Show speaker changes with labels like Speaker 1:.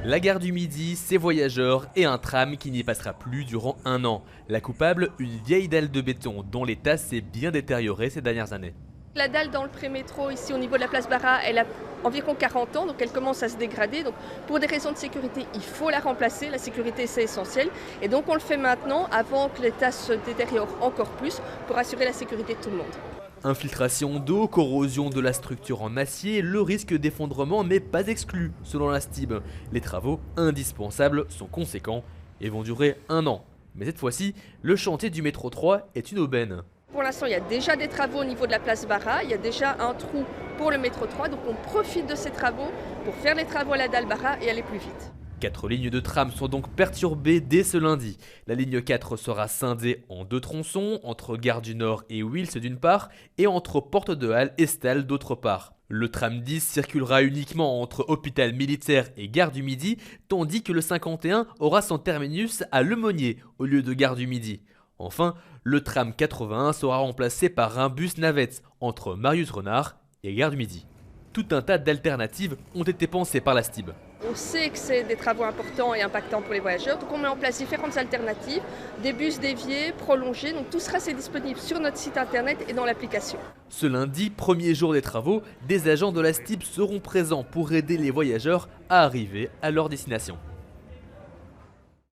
Speaker 1: La gare du Midi, ses voyageurs et un tram qui n'y passera plus durant un an. La coupable, une vieille dalle de béton dont l'état s'est bien détérioré ces dernières années.
Speaker 2: La dalle dans le prémétro, ici au niveau de la place Barra, elle a environ 40 ans, donc elle commence à se dégrader. Donc pour des raisons de sécurité, il faut la remplacer. La sécurité, c'est essentiel. Et donc on le fait maintenant, avant que l'état se détériore encore plus, pour assurer la sécurité de tout le monde.
Speaker 1: Infiltration d'eau, corrosion de la structure en acier, le risque d'effondrement n'est pas exclu, selon la STIB. Les travaux indispensables sont conséquents et vont durer un an. Mais cette fois-ci, le chantier du métro 3 est une aubaine.
Speaker 2: Pour l'instant, il y a déjà des travaux au niveau de la place Barra, il y a déjà un trou pour le métro 3, donc on profite de ces travaux pour faire les travaux à la dalle Barra et aller plus vite.
Speaker 1: 4 lignes de tram sont donc perturbées dès ce lundi. La ligne 4 sera scindée en deux tronçons, entre Gare du Nord et Wills d'une part, et entre Porte de Halle et Stal d'autre part. Le tram 10 circulera uniquement entre Hôpital Militaire et Gare du Midi, tandis que le 51 aura son terminus à Lemonnier, au lieu de Gare du Midi. Enfin, le tram 81 sera remplacé par un bus navette entre Marius Renard et Gare du Midi. Tout un tas d'alternatives ont été pensées par la STIB.
Speaker 2: On sait que c'est des travaux importants et impactants pour les voyageurs, donc on met en place différentes alternatives, des bus déviés, prolongés, donc tout sera disponible sur notre site internet et dans l'application.
Speaker 1: Ce lundi, premier jour des travaux, des agents de la STIB seront présents pour aider les voyageurs à arriver à leur destination.